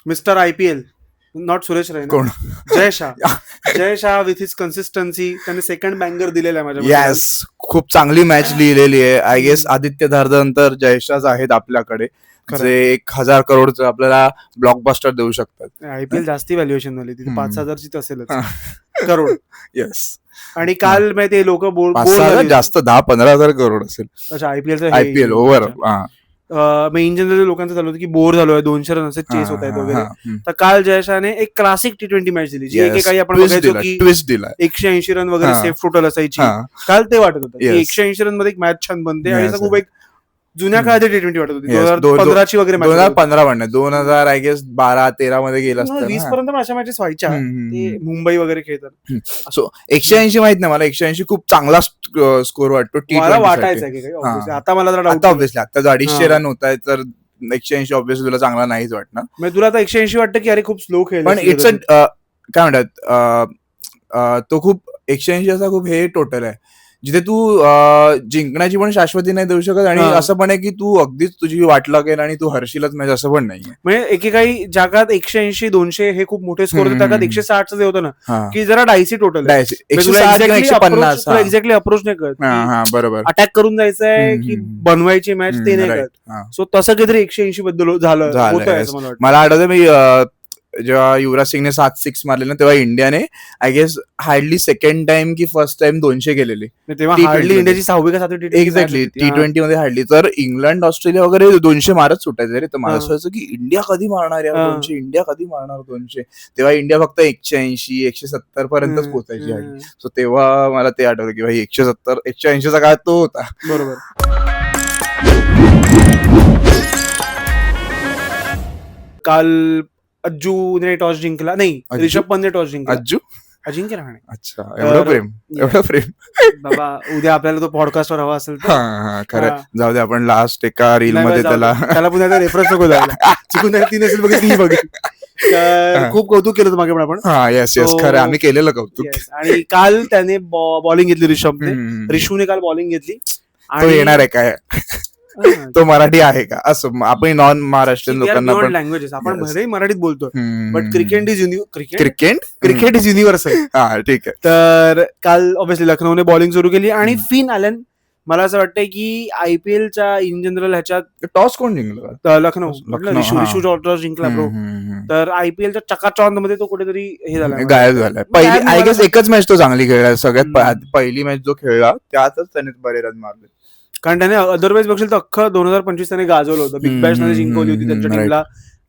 Mister IPL, not Suresh Raina, कोण? Jay Shah. Jay Shah with his consistency त्याने second बँगर दिलेला आहे माझ्या मते. येस, खूप चांगली मॅच लिहिलेली आहे. आय गेस आदित्य धारदनंतर जयशाच आहेत आपल्याकडे, खरं. जे 1,000 करोडचं आपल्याला ब्लॉकबस्टर देऊ शकतात. IPL जास्ती व्हॅल्युएशन झाली तिथे, 5,000ची तर असेलच हा. करोड. येस, आणि काल माहिती लोक बोल 5,000 जास्त, 10-15,000 करोड असेल अच्छा IPL ओव्हर. इन जनरल लोकांचं चालू होतं की बोर झालोय, 200 रन चेस होत आहेत वगैरे. तर काल जयशाने एक क्लासिक T20 मॅच दिली, जी एकेकाळी आपण बघायचो की ट्विस्ट दिला, 180 रन वगैरे सेफ टोटल असायची. काल ते वाटत होतं की 180 रन मध्ये एक मॅच छान बनते, आणि खूप एक जुन्या काळात T20 वाटत होती. 2015ची वगैरे मॅच. 2015 म्हणणे 2000 आय गेस 12-13 मध्ये गेला 20 पर्यंत अशा मॅचेस व्हायच्या, ते मुंबई वगैरे खेळतात. सो 180 माहित नाही मला, 180 खूप चांगला स्कोर वाटतो मला वाटायचा की काही obviously. आता मला जरा आता ऑब्व्हियसली आता 250 रन होत आहेत, तर 180 ऑब्व्हियसली तुला चांगला नाहीच वाटणार. म्हणजे तुला आता 180 वाटतं की अरे खूप स्लो खेळ, पण इट्स काय म्हणतात, तो खूप 180 असा खूप हे टोटल आहे जिथे तू जिंकण्याची पण शाश्वती नाही देऊ शकत, आणि असं पण आहे की तू अगदीच तुझी वाट लागेल आणि तू हरशीलच मॅच, असं पण नाहीये. म्हणजे एकेकाळी जगात 180-200 हे खूप मोठे स्कोर होते, त्यात 160 जे होतं ना की जरा डायसी टोटल, 150 एक्झॅक्टली अप्रोच नाही करत, बरोबर अटॅक करून जायचंय की बनवायची मॅच ते नाही करत. सो तसं काहीतरी 180 बद्दल झालं होतं असं मला वाटतं. मला आठवतं मी जेव्हा युवराज सिंगने 7 6 मारले ना, तेव्हा इंडियाने I guess hardly second time की फर्स्ट टाइम 200 केलेले, तेव्हा हार्डली इंडियाची 6वी का 7वी एक्झॅक्टली T20 मध्ये हार्डली. तर इंग्लंड ऑस्ट्रेलिया वगैरे 200 मारत सुटायचे रे, तर मला असं व्हायचं की इंडिया कधी मारणार यार 200, इंडिया कधी मारणार 200. तेव्हा इंडिया फक्त 180-170 पर्यंतच पोहोचायची. सो तेव्हा मला ते आठवलं की भाई 170-180चा काळ तो होता. बरोबर. काल अज्जूने टॉस जिंकला, नाही रिषभ पंतने टॉस जिंकला. अजिंक्य रहाणे. अच्छा, एवढं प्रेम बाबा. उद्या आपल्याला तो पॉडकास्ट वर हवा असेल तर खरं जाऊ दे, आपण लास्ट एका रील मध्ये त्याला पुन्हा रेफरन्स नको द्यायला, चुकून 3 असेल बघितली. खूप कौतुक केलं मागे पण आपण. येस खरं आम्ही केलेलं कौतुक. आणि काल त्याने बॉलिंग घेतली रिषभने, रिशूने काल बॉलिंग घेतली. तो येणार आहे काय, तो मराठी आहे का, असं आपण नॉन महाराष्ट्रीयन लोकांना पण लँग्वेजेस आपण भले मराठीत बोलतो, बट क्रिकेट इज युनिव्हर्सल. ठीक आहे. तर काल ऑब्व्हियसली लखनौने बॉलिंग सुरू केली, आणि फिन ॲलन, मला असं वाटतंय की IPLच्या इन जनरल ह्याच्यात टॉस कोण जिंकलं? लखनौ. रिशू टॉस जिंकला ब्रो. तर IPLच्या चकाचौंध मध्ये तो कुठेतरी हे झाला, गायब झालाय. पहिली आय गेस एकच मॅच तो चांगली खेळला, सगळ्यात पहिली मॅच जो खेळला त्यातच त्याने बरे रन मारले, कारण त्याने अदरवाईज बघशील तर अख्खं 2025 त्याने गाजवलं होतं. बिग बॅश मध्ये जिंकवली होती त्यांच्या टीमला.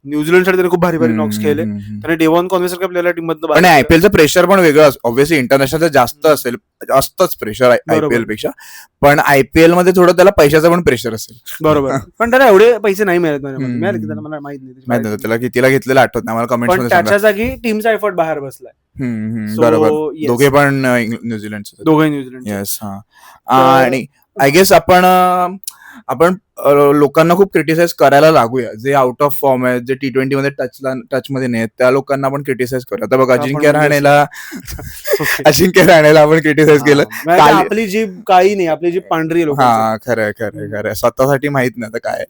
न्यूझीलंडसाठी त्याने खूप भारी नॉक्स खेळले. त्याने डेव्हॉन कॉन्वे सारख्या प्लेअरला टीम मधनं. पण IPLचं प्रेशर पण वेगळं ऑब्व्हियसली, इंटरनॅशनल जास्त असेल, असतंच प्रेशर IPL पेक्षा, पण IPL मध्ये थोडं त्याला पैशाचं पण प्रेशर असेल. बरोबर. पण त्याला एवढे पैसे नाही मिळत, मला माहित नाही त्याला कितीला घेतलेलं आठवत नाही मला, कमेंट मध्ये. त्याच्या जागी टीमचा एफर्ट बाहेर बसलाय. बरोबर, दोघे पण न्यूझीलंडचे. दोघे न्यूझीलंड. येस. आणि आय गेस आपण लोकांना खूप क्रिटिसाइज करायला लागूया, जे आउट ऑफ फॉर्म आहे, जे T20 मध्ये टच मध्ये नाही, त्या लोकांना आपण क्रिटिसाइज करूया. आता बघ अजिंक्य रहाणेला आपण क्रिटिसाइज केलं. आपली जी काही नाही, आपली जी पांढरी लोक. खरं स्वतःसाठी माहित नाही काय.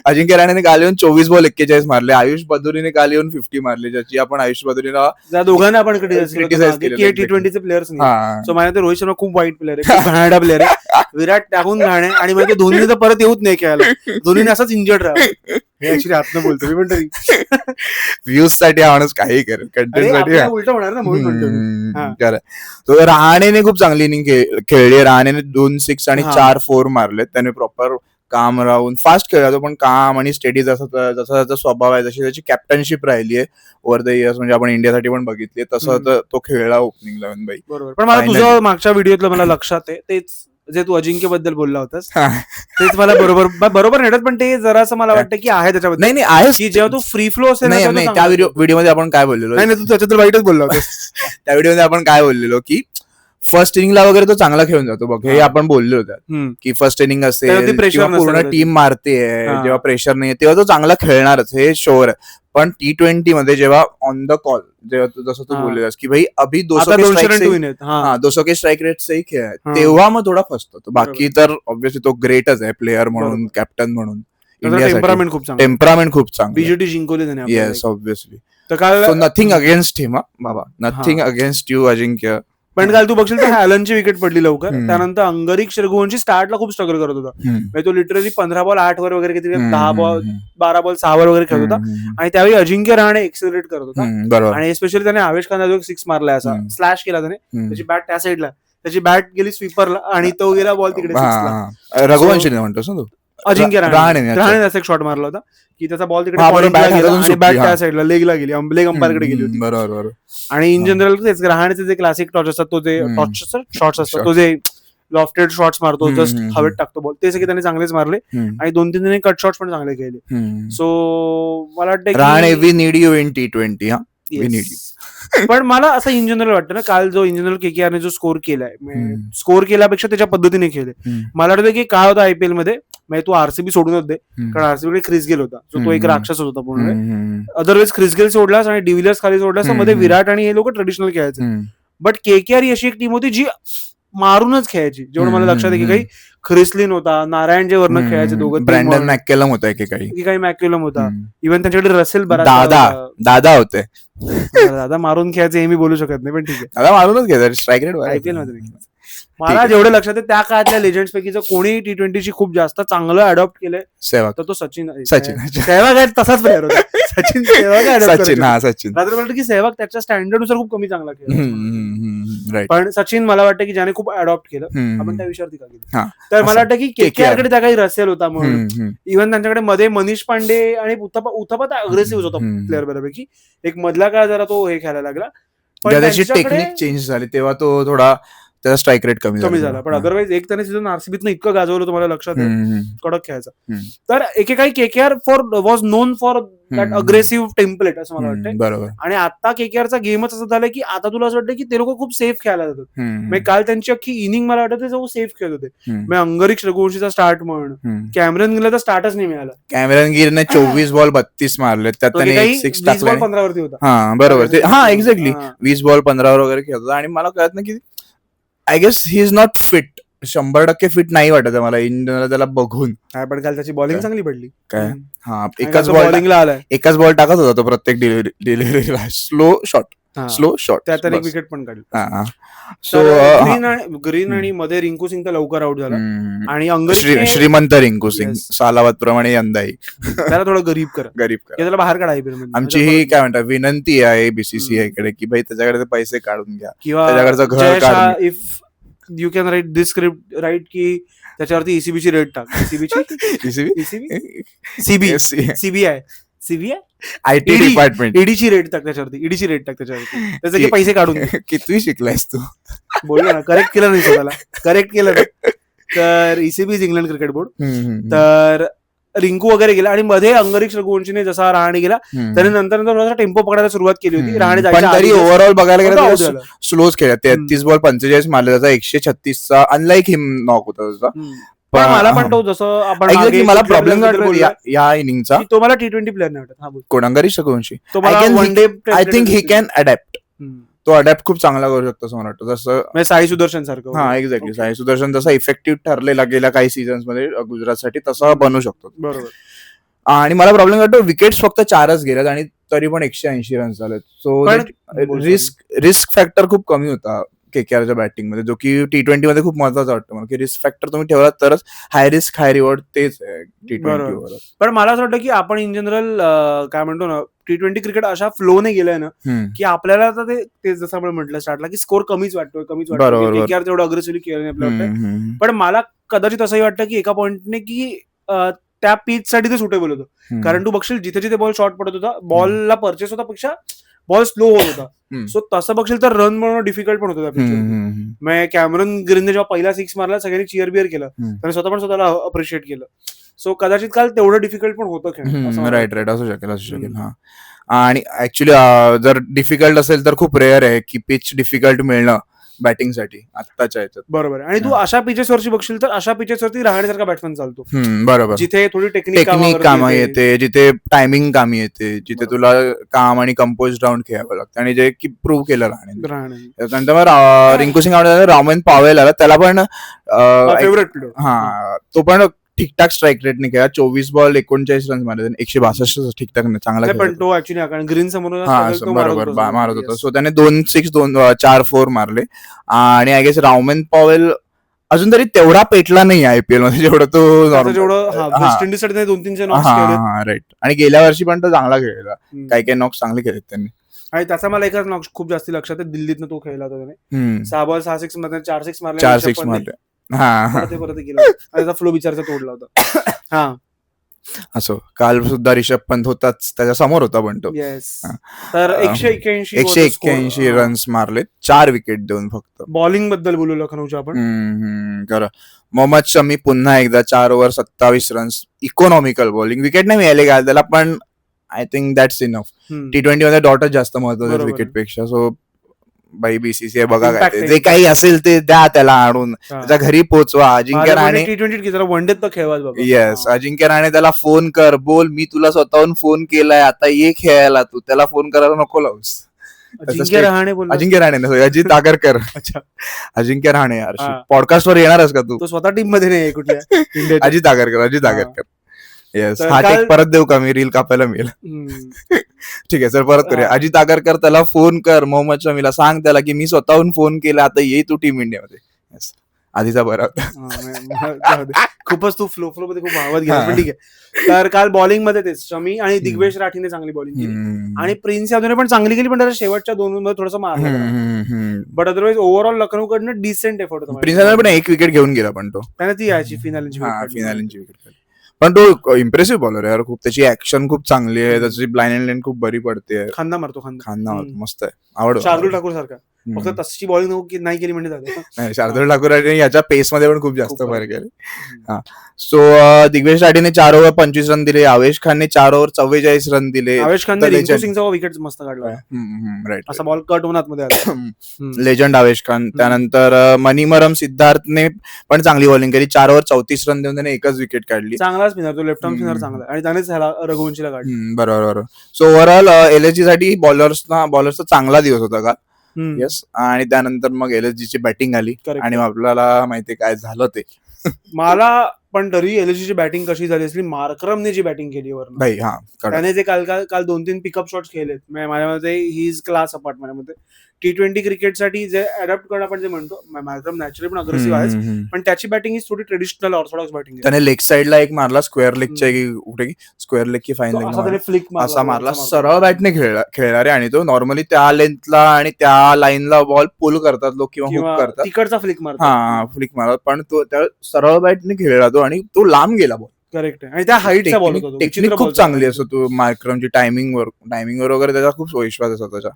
अजिंक्य रहाणेने काल येऊन 24 बॉल 41 मारले. आयुष बदुरीने काल येऊन 50 मारले, ज्याची आपण आयुष बदुरीला दोघांना आपण क्रिटिसाइज केलं. T20चे प्लेयर्स नाही. सो माझ्या रोहित शर्मा खूप वाईट प्लेअर आहे, खूप घाणेरडा प्लेअर आहे. विराट टाकून घाणे, आणि म्हणजे धोनीने तर परत येऊच नाही खेळायला. धोनीने असाच इंजर्ड राहा. हे ऍक्च्युली आतनं बोलतो मी, पण तरी व्ह्यूज साठी माणूस काही करेल, कंटेंट साठी उलट होणार ना, म्हणून म्हणतो. तो रहाणेने खूप चांगली इनिंग खेळली. रहाणेने 2 6 आणि 4 4 मारले. त्याने प्रॉपर काम राहून फास्ट खेळला तो, पण काम आणि स्टेडी जसा त्याचा स्वभाव आहे, जशी त्याची कॅप्टनशिप राहिली आहे ओव्हर द इयर्स, म्हणजे आपण इंडियासाठी पण बघितली, तसं तो खेळला ओपनिंग 11 बाई. बरोबर. पण मला तुझं मागच्या व्हिडिओतलं मला लक्षात आहे, तेच जे तू अजिंक्य बद्दल बोलला होतास, तेच मला बरोबर नाही, पण ते जरासं मला वाटतं की आहे त्याच्याबद्दल. नाही आहे की जेव्हा तू फ्री फ्लो असेल. नाही, त्या व्हिडिओमध्ये आपण काय बोललेलो, नाही तू त्याच्यात वाईटच बोलला होतास. त्या व्हिडिओमध्ये आपण काय बोललेलो की फर्स्ट इनिंगला वगैरे तो चांगला खेळून जातो बघ, हे आपण बोललो होतो की फर्स्ट इनिंग असेल, पूर्ण टीम मारते, जेव्हा प्रेशर नाही तेव्हा तो चांगला खेळणारच, हे शुअर आहे. पण T20 मध्ये जेव्हा ऑन द कॉल, जेव्हा जसं तू बोललेलास की भाई अभि 200 के स्ट्राईक रेट से खेळ, तेव्हा मग थोडा फसतो. बाकी तर ऑब्व्हियसली तो ग्रेटच आहे प्लेअर म्हणून, कॅप्टन म्हणून. टेम्परामेंट खूप चांगलं, टेम्परामेंट खूप चांगलं. बीजीटी जिंकवली त्याने. Yes, obviously. तर काल नथिंग अगेन्स्ट हिम बाबा, नथिंग अगेन्स्ट यू अजिंक्य. पण काल तू बघशील तर हॅलनची विकेट पडली लवकर. त्यानंतर अंगरिक रघुवंशी स्टार्टला खूप स्ट्रगल करत होता. तो लिटरली 15 बॉल 8 वर वगैरे किती 10 बॉल 12 बॉल 6 वर वगैरे खेळत होता. आणि त्यावेळी अजिंक्य रहाणे एक्सेलरेट करत होता. आणि स्पेशली त्याने आवेश खानला जो 6 मारलाय, असा स्लॅश केला त्याने, त्याची बॅट त्या साईडला, त्याची बॅट गेली स्वीपरला आणि तो गेला बॉल तिकडे 6ला. रघुवंशी म्हणतोस ना तू? अजिंक्य रहाणे असा एक शॉट मारला होता की त्याचा बॉल तिकडे बॅट त्या साईडला लेगला गेली, लेग अंपायरकडे गेली होती. बरोबर. आणि इन जनरल तेच रहाणेचे जे क्लासिक टॉच असतात, तो जे शॉट्स असतात, तो जे लॉफ्टेड शॉट्स मारतो, जस्ट हवेत टाकतो बॉल, ते सगळे त्याने चांगलेच मारले. आणि 2-3 जण कट शॉट्स पण चांगले केले. सो मला वाटतं Rahane we need you in T20. We need you. पण मला असं इन जनरल वाटतं ना, काल जो इन जनरल केकेआरने जो स्कोर केलाय, स्कोर केल्यापेक्षा त्याच्या पद्धतीने खेळले. मला वाटतं की काय होतं आयपीएल मध्ये, तो आरसीबी सोडूनच दे, कारण आरसीबी क्रिस गेल होता, तो एक राक्षस होता पूर्ण. अदरवाईज क्रिस गेल सोडलास आणि डिव्हिलियर्स खाली सोडलास, मध्ये विराट आणि हे लोक ट्रेडिशनल खेळायचे. बट केकेआर ही अशी एक टीम होती जी मारूनच खेळायची. जेवढं मला लक्षात आहे की काही ख्रिसलिन होता, नारायण जे वरनं खेळायचे दोघं, ब्रँडन मॅककेलम होता काही मॅककेलम होता, इव्हन त्यांच्याकडे रसेल दादा होते. दादा मारून खेळायचे हे मी बोलू शकत नाही, पण ठीक आहे, दादा मारूनच घ्यायचं स्ट्राईक रेट आयपीएल मध्ये. मला जेवढं लक्षात आहे त्या काळातल्या लेजंड्स पैकी जर कोणी T20ची खूप जास्त चांगलं अडॉप्ट केलंय सेहवाग, तर तो सचिन. सेहवाग तसाच प्लेअर होता. सचिन वाटतं की सेहवाग त्याच्या स्टँडर्डनुसार खूप कमी चांगला खेळ, पण सचिन मला वाटतं की ज्याने खूप अडॉप्ट केलं. आपण त्या विषयावरती का गेलो, तर मला वाटतं की केकेआरकडे त्या काही रसेल होता म्हणून. इव्हन त्यांच्याकडे मध्ये मनीष पांडे आणि उथप्पा अग्रेसिव्ह होता प्लेअर बऱ्यापैकी. एक मधला काळ जरा तो हे खेळायला लागला, पण त्याची टेक्निक चेंज झाली तेव्हा तो थोडा त्याचा स्ट्राईक रेट कमी झाला. पण अदरवाईज एक त्याने सीझन आरसीबीतनं इतकं गाजवलं तुम्हाला लक्षात आहे, कडक खेळायचा. तर एकेकाळी KKR was non for that aggressive template असं मला वाटतं. बरोबर. आणि आता केकेआरचा गेमच असं झालाय की आता तुला असं वाटतं की ते लोक खूप सेफ खेळायला जातात. काल त्यांची अख्खी इनिंग मला वाटतं ते सेफ खेळत होते. अंगरिक रघुवंशीचा स्टार्ट म्हण, कॅमेरन गिलला तर स्टार्टच नाही मिळाला. कॅमेरन गिलने 24 बॉल 32 मारले, त्यात त्याने 6 टाकले. 20 बॉल 15 वरती होता. हा बरोबर, हा एक्झॅक्टली 20 बॉल 15 वर वगैरे खेळत होता. आणि मला कळत नाही की I guess he is not fit, 100% fit नाही वाटत मला इन जनरल त्याला बघून. पण काल त्याची बॉलिंग चांगली पडली काय. हा, एकाच बॉल टाकत होता तो प्रत्येक डिलिव्हरीला. स्लो शॉट त्यात एक विकेट पण काढली. सो ग्रीन आणि मध्ये रिंकू सिंग तर लवकर आउट झाला. आणि श्रीमंत रिंकू सिंग सालावत प्रमाणे यंदाही त्याला थोडं गरीब कर त्याला बाहेर काढा आयपीएल मध्ये. आमची ही काय म्हणतात विनंती आहे बीसीसीआय कडे की भाई त्याच्याकडे पैसे काढून घ्या, किंवा त्याच्याकडचं घर काढून. If you can write this script right की त्याच्यावरती ईसीबीची रेट टाक. सीबीआय आयटी डिपार्टमेंट ईडीची रेट टाक त्याच्यावरती त्याचे पैसे काढून. किती शिकलायस तू? बोललो ना, करेक्ट केलं नाही स्वतःला, करेक्ट केलं ना. तर ईसीबी इंग्लंड क्रिकेट बोर्ड. तर रिंकू वगैरे गेला आणि मध्ये अंगरिक रघुवंशीने जसा रहाणे गेला त्याने नंतर थोडासा टेम्पो पकडायला सुरुवात केली होती. रहाणे तरी ओव्हरऑल बघायला गेलं स्लोच खेळला. 33 बॉल 45 मारले, त्याचा 136चा अनलाईक हिम नॉक होता त्याचा. मला पण तो जसं आपण मला प्रॉब्लेम या इनिंगचा, तो मला T20 प्लेअर नाही वाटत. कोण Angkrish Raghuvanshi? I think he can adapt. तो अडॅप्ट खूप चांगला करू शकतो असं मला वाटतं. जसं साई सुदर्शन सारखं. हा एक्झॅक्टली, साई सुदर्शन जसा इफेक्टिव्ह ठरलेला गेल्या काही सीझन्स मध्ये गुजरातसाठी, तसा बनू शकतो. बरोबर. आणि मला प्रॉब्लेम वाटतो विकेट्स फक्त 4च गेल्यात आणि तरी पण 180 रन्स झालेत. सो रिस्क फॅक्टर खूप कमी होता केकेआरच्या बॅटिंग मध्ये, जो की T20 मध्ये खूप महत्वाचा वाटतं मला, की रिस्क फॅक्टर तुम्ही ठेवलात तरच हाय रिस्क हाय रिवॉर्ड तेच T20 वर. पण मला असं वाटतं की आपण इन जनरल काय म्हणतो ना, T20 क्रिकेट अशा फ्लोने गेलाय ना की आपल्याला आता ते जसं आपण म्हटलं स्टार्टला की स्कोर कमीच वाटतोय. केकेआर तेवढं अग्रेसिव्हली केलं नाही आपल्याला वाटतं. पण मला कदाचित असंही वाटतं की एका पॉइंटने की त्या पिच साठी ते सुटेबल होतं. कारण तू बघशील जिथे जिथे बॉल शॉर्ट पडत होता, बॉलला परचेस होता पेक्षा बॉल स्लो होत होता. सो तसं बघशील तर रन बनवणं डिफिकल्ट पण होतं. कॅमेरन ग्रीनने जेव्हा पहिला 6 मारला सगळ्यांनी चिअर बिअर केलं, त्याने स्वतःला अप्रिशिएट केलं. सो कदाचित काल तेवढं डिफिकल्ट पण होतं खेळ. राईट असू शकेल. हा, आणि ऍक्च्युली जर डिफिकल्ट असेल तर खूप रेअर आहे की पिच डिफिकल्ट मिळणं बॅटिंगसाठी आत्ताच्या ह्याच्यात. बरोबर. आणि तू अशा पिचेस वरची बघशील तर अशा पिचेस वरती राहण्यासारखा बॅट्समॅन चालतो. बरोबर. जिथे थोडी टेक्निक कामं येते, जिथे टायमिंग कामी येते, जिथे तुला काम आणि कंपोज राऊंड खेळावं लागतं, आणि जे की प्रूव्ह केलं राहणे. नंतर रिंकू सिंग आवडला, रॉमन पॉवेल आला, त्याला पण फेवरेट. हा, तो पण ठीकठाक स्ट्राईक रेटने खेळला. 24 बॉल 39 रन मारले, 162 ठीकठाक नाही, चांगला पण तो ऍक्च्युली ग्रीन समोर बरोबर मारत होता. सो त्याने 2 6 4 4 मारले. आणि आय गेस राउमन पॉवेल अजून तरी तेवढा पेटला नाही IPL मध्ये जेवढं तो वेस्ट इंडिज साठी 2-3 नॉक्स केले. राईट. आणि गेल्या वर्षी पण तो चांगला खेळला, काही नॉक्स चांगले केलेत त्यांनी. आणि त्याचा मला एकच नॉक्स खूप जास्त लक्षात आहे, दिल्लीतनं तो खेळला होता त्याने. 6 बॉल 6 6 मध्ये 4 6 मारले, 4 6 मारले. परत गेला, त्याचा फ्लो विचारचा तोडला होता. हा असो, काल सुद्धा रिषभ पंत होताच, त्याच्या समोर होता पण तो. तर 181 रन्स मारले, 4 विकेट देऊन फक्त. बॉलिंग बद्दल बोलू लखनौच्या आपण. खरं, मोहम्मद शमी पुन्हा एकदा 4 over 27 runs, economical bowling. Wicket नाही मिळाले का त्याला, पण I think that's enough. T20 मध्ये डॉटच जास्त महत्वाचं विकेट पेक्षा. सो बाई BCCI बघा, काय जे काही असेल ते द्या त्याला आणून, त्याच्या घरी पोहोचवा. अजिंक्य राणे वनडेत तर खेळवा. येस, अजिंक्य राणे त्याला फोन कर, बोल मी तुला स्वतःहून फोन केलाय, आता ये खेळायला, तू त्याला फोन करायला नको लावूस. अजिंक्य राणे नाही, अजित आगरकर. अजिंक्य राणे यार, पॉडकास्ट वर येणारच का तू? स्वतः टीम मध्ये नाही कुठल्या. अजित आगरकर. येस, हा टेक परत देऊ का मी? रील कापायला मिळेल. ठीक आहे सर, परत करूया. अजित आगरकर त्याला फोन कर, मोहम्मद शमीला सांग त्याला की मी स्वतःहून फोन केला, आता ये तू टीम इंडियामध्ये. येस, आधीचा बरा होता. खूपच तू फ्लो मध्ये खूप आवत गेला, पण ठीक आहे. तर काल बॉलिंग मध्ये तेच शमी आणि दिग्वेश राठीने चांगली बॉलिंग केली, आणि प्रिन्स यादवने पण चांगली केली, पण त्याच्या शेवटच्या 2 मध्ये थोडंसं मारलं. बट अदरवाईज ओव्हरऑल लखनौकडनं डिसेंट एफर्ट होता. प्रिन्स यादव पण 1 विकेट घेऊन गेला, पण तो त्याने ती याची फिनालीची विकेट. पण तो इम्प्रेसिव्ह बॉलर आहे यार, खूप. त्याची ऍक्शन खूप चांगली आहे, त्याची ब्लाइंड अँड लेन खूप बरी पडते. खांदा मारतो, मस्त आहे, आवडतो. शार्दुल ठाकूर सारखा, फक्त तशी बॉलिंग नाही केली म्हणजे नाही. शार्दुल ठाकूर याच्या पेस मध्ये पण खूप जास्त फरक आहे. सो दिग्वेश राठीने 4 ओव्हर 25 रन दिले, आवेश खानने 4 ओव्हर 44 रन दिले. आवेश खानने रिंकू सिंगचा विकेट मस्त काढला, राईट. असा बॉल कट होणार मध्ये आला. लेजंड आवेश खान. त्यानंतर मणिमरम सिद्धार्थने पण चांगली बॉलिंग केली, 4 ओव्हर 34 रन देऊन त्याने 1च विकेट काढली. चांगलाच स्पिनर तो, लेफ्ट आर्म स्पिनर चांगला, आणि त्यानेच रघुवंशीला काढली. बरोबर. सो ओव्हरऑल LSG साठी बॉलर्सचा चांगला दिवस होता का? येस. आणि त्यानंतर मग LSG ची बॅटिंग आली, आणि आपल्याला माहिती काय झालं ते. मला पण तरी LSG ची बॅटिंग कशी झाली असली, मार्करमने जी बॅटिंग केली वरून, त्याने जे काल 2-3 पिकअप शॉट्स खेळलेत, माझ्या मते ही इज क्लास अपार्ट. माझ्या मते T20 क्रिकेटसाठी जे अडॅप्ट करणं आपण जे म्हणतो, मार्करम नॅचरली पण अग्रेसिव्ह आहेच, पण त्याची बॅटिंग ही थोडी ट्रेडिशनल ऑर्थोडॉक्स बॅटिंग. त्याने लेग साइडला एक मारला, स्क्वेअर लेगच्या कुठे स्क्वेअर लेग की फाईन लेग असा मारला, सरळ बॅटने खेळला रे. आणि तो नॉर्मली त्या लेंथला आणि त्या लाईनला बॉल पुल करतात लोक किंवा हुक करतात, तिकडचा फ्लिक मारतात, पण तो त्या सरळ बॅटने खेळला तो, आणि तो लांब गेला बॉल. करेक्ट आहे. आणि त्या हाईटचा बॉल होता, टेक्निक खूप चांगली असतो. तो मार्करमची टायमिंगवर वगैरे त्याचा खूप विश्वास असतो त्याचा.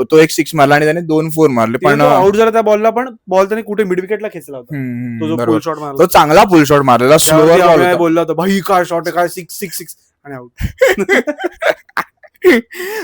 तो एक 6 मारला आणि त्याने 2 4 मारले, पण आउट झाला त्या बॉलला, पण बॉल त्याने कुठे मिड विकेटला खेचला होता. तो जो पुल शॉट मारला, तो चांगला पुल शॉट मारलेला, स्लोअर बॉल बोलला होता, भाई काय शॉट आहे, काय 6 आणि आउट.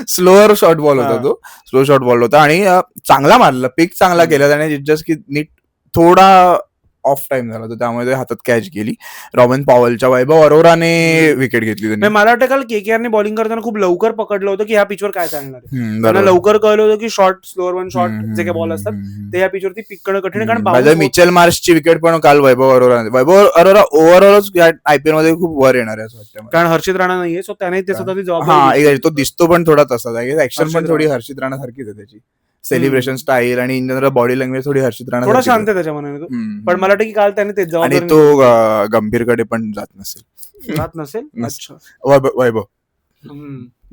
स्लोअर शॉट बॉल होता तो, स्लो शॉट बॉल होता, आणि चांगला मारला, पिक चांगला केला त्याने, जस्ट की नीट थोडा ऑफ टाइम झाला तर त्यामुळे हातात कॅच गेली. रॉबिन पॉवेलच्या वैभव अरोराने विकेट घेतली त्यांनी. मला वाटतं काल KKRने बॉलिंग करताना खूप लवकर पकडलं होतं की ह्या पिचवर काय चालणार आहे. त्यांना लवकर कळलं होतं की शॉर्ट, स्लोअर वन शॉट जे काही बॉल असतात ते या पिचवरती पिक करणं कठीण आहे. कारण मिचेल मार्शची विकेट पण काल वैभव अरोरा ओव्हरऑलच IPL मध्ये खूप वर येणार आहे असं वाटतं, कारण हर्षित राणा नाहीये, सो त्याने ते स्वतःची जबाबदारी. तो दिसतो पण थोडा तसाच आहे, ऍक्शन पण थोडी हर्षित राणा सारखीच आहे त्याची, सेलिब्रेशन स्टाईल आणि इन जनरल बॉडी लँग्वेज थोडी हर्षित राणा थोडा शांत आहे त्याच्या मनाने, पण मला वाटतं की काल त्याने तेच जबाबदारी. आणि तो गंभीरकडे पण जात नसेल. अच्छा, वैभव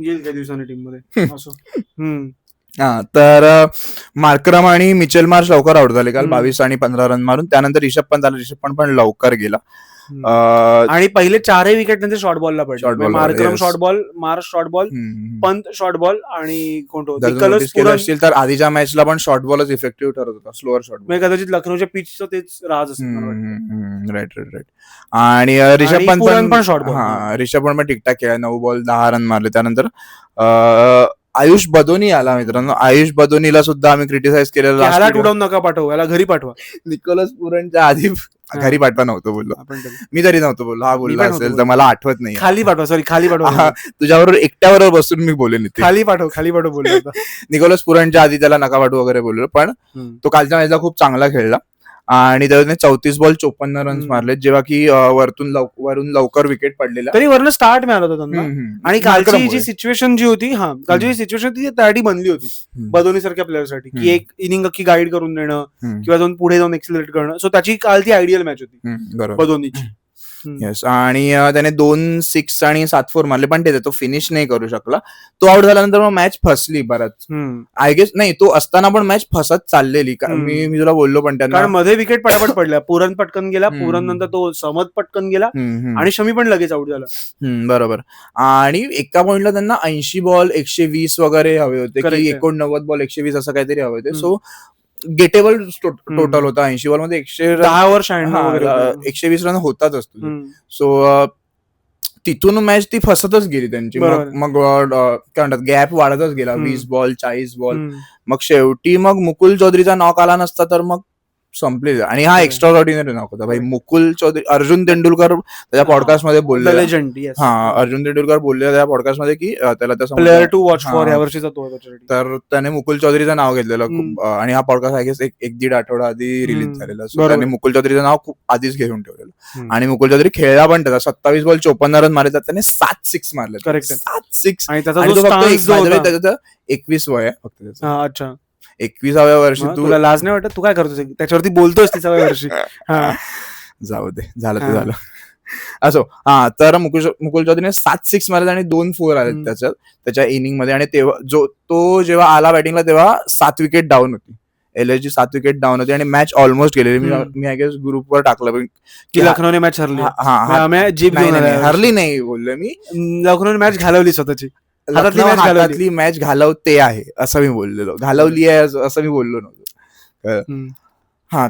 येईल काही दिवसांनी टीम मध्ये असो. तर मार्करम आणि मिचेल मार्श लवकर आउट झाले काल, 22 आणि 15 रन मारून. त्यानंतर रिषभ पंत आला, रिषभ पंत पण लवकर गेला, आणि पहिले 4 विकेट त्यांचे शॉर्ट बॉलला पडले. Markram short ball, Marsh short ball, Pant short ball, आणि असतील तर आधीच्या मॅचला पण शॉर्ट बॉलच इफेक्टिव्ह ठरत होता, स्लोअर शॉर्ट बॉल. कदाचित लखनौच्या पिचचं तेच राज असेल. राईट. आणि रिषभ पंत पण शॉर्ट बॉल, रिषभ पंत पण ठीकठाक खेळला, 9 बॉल 10 रन मारले. त्यानंतर आयुष बदोनी आला मित्रांनो. आयुष बदोनीला सुद्धा आम्ही क्रिटिसाइज केलेलं, याला उडवून नका पाठवू, याला घरी पाठवा. निकोलस पुरनच्या आधी घरी पाठवा नव्हतं बोललो, मी तरी नव्हतं बोललो, हा बोलला असेल तर मला आठवत नाही. खाली पाठवा. तुझ्याबरोबर एकट्याबरोबर बसून मी बोलेन, खाली पाठव बोललो. निकोलस पुरनच्या आधी त्याला नका पाठवू वगैरे बोललो, पण तो कालच्या मॅचला खूप चांगला खेळला. आणि त्याने 34 बॉल 54 रन्स मारले, जेव्हा की वरून लवकर विकेट पडलेला, तरी वरनं स्टार्ट मिळाला होता त्यांना. आणि कालची जी सिच्युएशन जी होती, कालची सिच्युएशन ती त्यासाठी बनली होती बदोनी सारख्या प्लेअरसाठी, की एक इनिंग अख्खी गाईड करून देणं किंवा जाऊन पुढे जाऊन एक्सिलरेट करणं. सो त्याची काल ती आयडियल मॅच होती बदोनीची. येस, आणि त्याने 2 6 आणि 7 4 मारले, पण तो फिनिश नाही करू शकला. तो आउट झाल्यानंतर मग मॅच फसली बरंच, आय गेस. नाही, तो असताना पण मॅच फसत चाललेली. मी तुला बोललो पण त्यांना, कारण मध्ये विकेट पटापट पडल्या. पुरन पटकन गेला, पुरन नंतर तो समद पटकन गेला आणि शमी पण लगेच आउट झाला. बरोबर. आणि एका पॉइंटला त्यांना 80 बॉल 120 वगैरे हवे होते, की 89 बॉल 120 असं काहीतरी हवे होते. सो गेटेबल टोटल होता. 80 बॉल मध्ये 120 रन होताच असतो. सो तिथून मॅच ती फसतच गेली त्यांची. मग काय म्हणतात, गॅप वाढतच गेला. 20 बॉल 40 बॉल. मग शेवटी मग मुकुल चौधरीचा नॉक आला नसता तर मग संपले. आणि हा एक्स्ट्रा ऑर्डिनरी नॉक होता भाई. मुकुल चौधरी, अर्जुन तेंडुलकर त्याच्या पॉडकास्ट मध्ये बोलले, अर्जुन तेंडुलकर बोलले त्या पॉडकास्ट मध्ये की त्याला प्लेअर टू वॉच फॉर या वर्षीचा तो, तर त्याने मुकुल चौधरीचं नाव घेतलेलं. आणि हा पॉडकास्ट आय गेस 1-1.5 आठवडा आधी रिलीज झालेला. सो त्याने मुकुल चौधरीचं नाव खूप आधीच घेऊन ठेवलेलं. आणि मुकुल चौधरी खेळला पण त्याचा 27 बॉल 54 रन मारले, त्याने 7 6 मारले. 7 6. आणि त्याचं 21 वय आहे फक्त त्याचं. अच्छा, 21व्या वर्षी. तुला लाज नाही वाटत? तू काय करतोस त्याच्यावरती, बोलतोस 30व्या वर्षी? जाऊ दे, झालं ते झालं. असो. तर मुकुल चौधरीने 7 6 मारले आणि 2 4 आले त्याच्या इनिंग मध्ये. आणि तेव्हा तो जेव्हा आला बॅटिंगला तेव्हा 7 विकेट डाऊन होती. LSG 7 विकेट डाऊन होती आणि मॅच ऑलमोस्ट गेलेली. मी आय गेस ग्रुपवर टाकलं की लखनौने मॅच हरली. हरली नाही बोललो मी, लखनौने मॅच घालवली स्वतःची. हातातली मॅच घालवते आहे असं मी बोललेलो, घालवली आहे असं मी बोललो नव्हतो.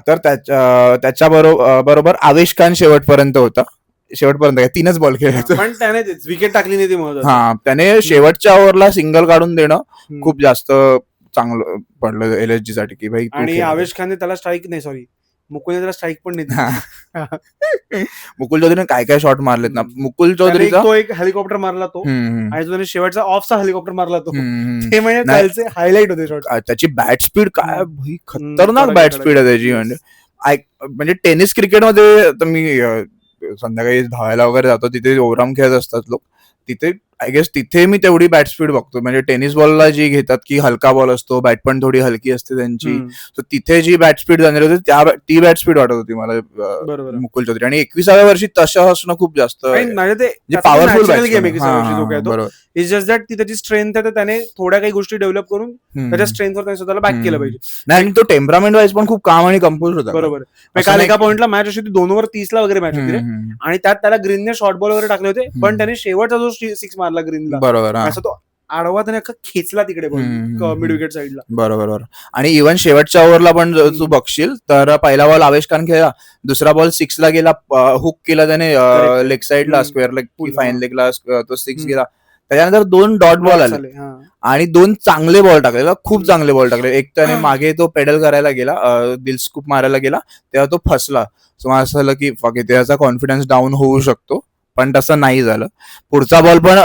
तर त्याच्या बरोबर आवेश खान शेवटपर्यंत होता. शेवटपर्यंत 3च बॉल खेळायचं, पण त्याने विकेट टाकली नाही ती. त्याने शेवटच्या ओव्हरला सिंगल काढून देणं खूप जास्त चांगलं पडलं LSG साठी की भाई. आणि आवेश खानने त्याला स्ट्राईक नाही, सॉरी मुकुलने त्याला स्ट्राईक पण नाही. मुकुल चौधरीने काय काय शॉट मारलेत ना. मुकुल चौधरीचा तो एक हेलिकॉप्टर मारला तो, आणि त्याने शेवटचा ऑफचा हेलिकॉप्टर मारला तो. ते म्हणजे हायलाइट होते शॉट. त्याची बॅट स्पीड काय भाई, खतरनाक बॅट स्पीड आहे त्याची. म्हणजे टेनिस क्रिकेटमध्ये तर मी संध्याकाळी धावायला वगैरे जातो, तिथे ओव्हरआर्म खेळत असतात लोक, तिथे आय गेस तिथे मी तेवढी बॅट स्पीड बघतो. म्हणजे टेनिस बॉलला जी घेतात की हलका बॉल असतो, बॅट पण थोडी हलकी असते त्यांची, तर तिथे जी बॅट स्पीड जाणार होती ती बॅट स्पीड वाटत होती मला मुकुल चौधरी. आणि 21व्या वर्षी तसं असणं खूप जास्त पॉवरफुल गेम आहे. इट्स जस्ट दॅट ती त्याची स्ट्रेंथ आहे, तर त्याने थोड्या काही गोष्टी डेव्हलप करून त्याच्या स्ट्रेंथवर त्याने स्वतःला बॅक केलं पाहिजे. नाही, तो टेम्परामेंट वाईज पण खूप काम आणि कंपोज होता. बरोबर. काल एका पॉइंटला मॅच अशी 2 ओव्हर 30 ला वगैरे मॅच होती रे, आणि त्यात त्याला ग्रीनने शॉर्ट बॉल वगैरे टाकले होते, पण त्याने शेवटचा जो 6 मारला ग्रीनला, बरोबर, असं तो आडवा त्याने खेचला तिकडे मिड विकेट साईडला. बरोबर. आणि इव्हन शेवटच्या ओव्हरला पण तू बघशील तर पहिला बॉल आवेश खान खेळला, दुसरा बॉल 6 ला गेला, हुक केला त्याने लेग साईडला, स्क्वेअर लेग फाईन लेगला तो 6 गेला. त्याच्यानंतर 2 डॉट बॉल आले आणि 2 चांगले बॉल टाकले, खूप चांगले बॉल टाकले. एक त्याने मागे तो पेडल करायला गेला, दिलस्कूप मारायला गेला, तेव्हा तो फसला. सो मला असं झालं की त्याचा कॉन्फिडन्स डाऊन होऊ शकतो, पण तसं नाही झालं. पुढचा बॉल पण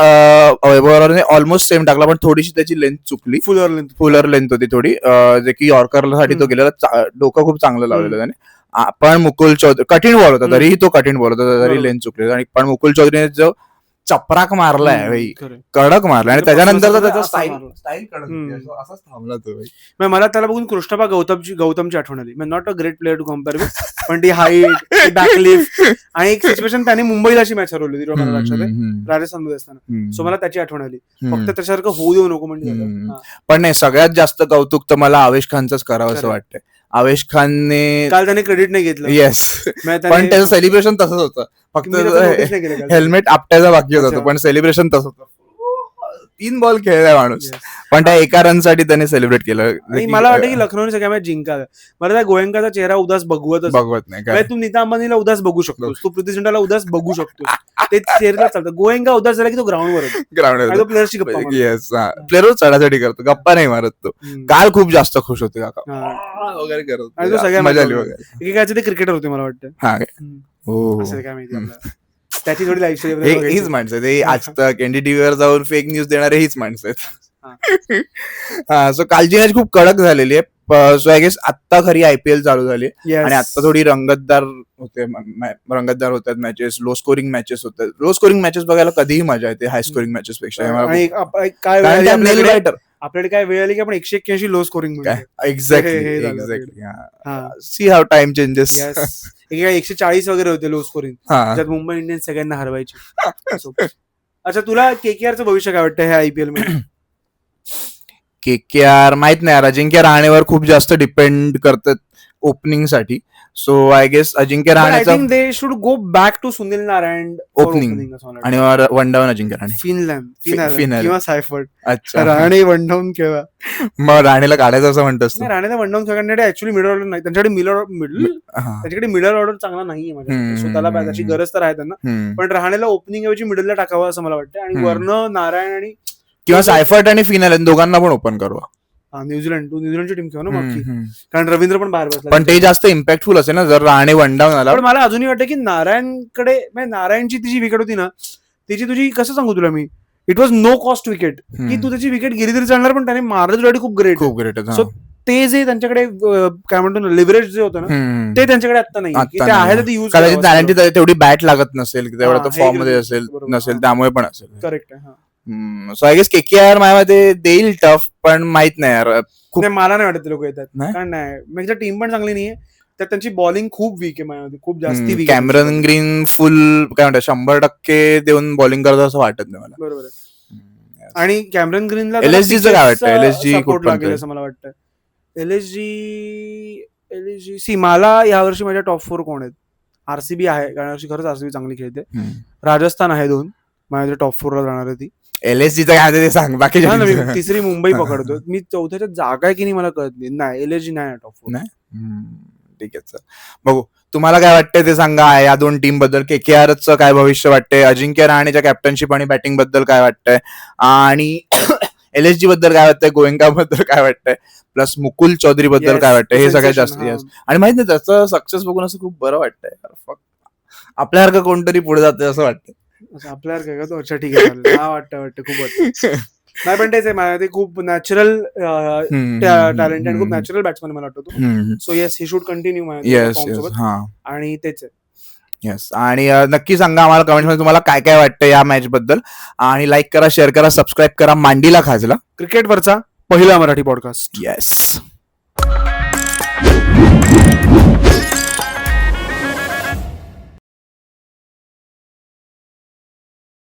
वैभवने ऑलमोस्ट सेम टाकला, पण थोडीशी त्याची लेंथ चुकली, फुलर लेंथ होती थोडी, जे की यॉर्करसाठी तो गेलेला. डोकं खूप चांगलं लावलेलं त्याने. पण मुकुल चौधरी, कठीण बॉल होता तरीही तो कठीण बॉल होता, तरी लेंथ चुकली. आणि पण मुकुल चौधरीने जो चपराक मारलाय भाई, कडक मारलाय. आणि त्याच्यानंतर त्याचा स्टाईल असाच थांबला तो भाई. मला त्याला बघून कृष्णपा गौतमची आठवण आली. Not a great player to compare with, पण ती हाईट, बॅकलिफ्ट, आणि एक सिच्युएशन त्याने मुंबईला अशी मॅच हरवली होती मला लक्षात आहे, राजस्थानमध्ये असताना. सो मला त्याची आठवण आली. फक्त त्याच्यासारखं होऊ देऊ नको म्हणजे. पण नाही, सगळ्यात जास्त कौतुक तर मला आवेश खानचंच करावं असं वाटतंय. आवेश खानने काल त्याने क्रेडिट नाही घेतलं. येस, पण त्याचं सेलिब्रेशन तसंच होतं, फक्त हेल्मेट आपटायचा बाकी होता, पण सेलिब्रेशन तसंच होतं. 3 बॉल खेळलाय माणूस, पण त्या एका रन साठी त्याने सेलिब्रेट केलं. मला वाटतं की लखनौने सगळ्या मॅच जिंकाव्या. मला त्या गोयंकाचा चेहरा उदास बघवत नाही. तू नीता अंबानीला उदास बघू शकतोस, तू प्रीती झिंटाला उदास बघू शकतोस, ते चेहरा चालतं. गोयंका उदास झाला की तो ग्राउंडवर प्लेअरची गप्पा, प्लेअरवर चढाचढी करतो, गप्पा नाही मारत तो. काल खूप जास्त खुश होते काका वगैरे करत, सगळ्या मजा आली वगैरे. एकेकाचे ते क्रिकेटर होते मला वाटतं. काय माहिती त्याची थोडी लाईफ हीच माणसं, ते आज तक NDTV वर जाऊन फेक न्यूज देणारे हीच माणसं आहेत. हा, सो कालची मॅच खूप कडक झालेली आहे. सो आय गेस आत्ता खरी IPL चालू झाली आणि आता थोडी रंगतदार होतात मॅचेस, लो स्कोरिंग मॅचेस होतात. लो स्कोरिंग मॅचेस बघायला कधीही मजा येते हाय स्कोरिंग मॅचेस पेक्षा. आपल्याकडे काय वेळ आली की आपण 181 low scoring exactly see how time changes. 140 वगैरे होते लो स्कोरिंग, ज्यात मुंबई इंडियन्स सगळ्यांना हरवायची. अच्छा, तुला KKRचं भविष्य काय वाटतं ह्या IPL मध्ये? KKR माहित नाही, अजिंक्य रहाणेवर खूप जास्त डिपेंड करतात ओपनिंग साठी. सो आय गेस अजिंक्य रहाणेचा they should go back to Sunil Narine opening आणि one down Ajinkya Rahane. Finn Allen किंवा सायफर्ट. अच्छा, रहाणे वन डाऊन खेळा. मग राणेला काढायचं असं म्हणतोस? राणेला वन डाऊन खेळण्यासाठी ऍक्च्युअली मिडल ऑर्डर नाही, त्यांच्याकडे मिडल ऑर्डर चांगला नाहीये माझ्या. त्याला त्याची गरज तर आहे त्यांना, पण रहाणेला ओपनिंग ऐवजी मिडलला टाकावं असं मला वाटतं. आणि वर्ण नारायण आणि किंवा सायफर्ट आणि फिनलँड दोघांना पण ओपन करू. न्यूझीलंडची टीम खेळू ना मग, कारण रवींद्र पण बाहेर बसला. पण ते जास्त इम्पॅक्टफुल असेल ना जर राणे वन डाऊन आला. पण मला अजूनही वाटतं की नारायणकडे, नारायणची तिची विकेट होती ना, तिची तुझी कसं सांगू तुला मी, it was no cost wicket, की तू त्याची विकेट गेली तरी चालणार, पण त्याने मारलं खूप ग्रेट. सो ते जे त्यांच्याकडे काय म्हणतो ना लिव्हरेज जे होतं ना, ते त्यांच्याकडे आता नाही. यूज तेवढी बॅट लागत नसेल, तेवढा फॉर्म मध्ये असेल नसेल, त्यामुळे पण असेल. करेक्ट आहे. सो आय गेस KKR माझ्यामध्ये देईल टफ, पण माहित नाही यार. खूप मला नाही वाटत ते लोक येतात, कारण नाही म्हणजे टीम पण चांगली नाहीये, तर त्यांची बॉलिंग खूप वीक आहे माझ्यामध्ये, खूप जास्त वीक. कॅमेरन ग्रीन फुल काय म्हणतात 100% देऊन बॉलिंग करत असं वाटत नाही मला. बरोबर आहे. आणि कॅमेरन ग्रीनला LSGचं काय वाटतं? LSG सपोर्ट लागेल असं मला वाटतं. LSG सी मला यावर्षी माझ्या टॉप 4 कोण आहेत? RCB आहे, कारण यावर्षी खरंच RCB चांगली खेळते. राजस्थान आहे 2 माझ्या टॉप 4 ला जाणार आहे. ती LSGचं काय ते सांग. बाकी तिसरी मुंबई पकडतो मी. चौथ्याच्या जागा आहे की नाही मला कळत नाही. LSG नाही टॉप 4. ठीक आहे, बघू. तुम्हाला काय वाटतंय ते सांगा या 2 टीम बद्दल. KKRचं काय भविष्य वाटतंय, अजिंक्य रहाणेच्या कॅप्टनशिप आणि बॅटिंग बद्दल काय वाटतंय, आणि LSG बद्दल काय वाटतंय, गोयंका बद्दल काय वाटतंय, प्लस मुकुल चौधरी बद्दल काय वाटतंय, हे सगळ्यात जास्त. आणि माहित नाही त्याचं सक्सेस बघून असं खूप बरं वाटतंय. आपल्यासारखं कोणतरी पुढे जातंय असं वाटतंय. आपल्यासारखं का? तो अच्छा ठीक आहे, वाटतं खूप वाटतं. नाही पण तेच आहे, ते खूप नॅचरल टॅलेंट आणि खूप नॅचरल बॅट्समन मला वाटतो. So yes, he should continue आणि तेच आहे. येस, आणि नक्की सांगा आम्हाला कमेंटमध्ये तुम्हाला काय काय वाटतं या मॅच बद्दल. आणि लाईक करा, शेअर करा, सबस्क्राईब करा मांडीला खाजला, क्रिकेटवरचा पहिला मराठी पॉडकास्ट. येस.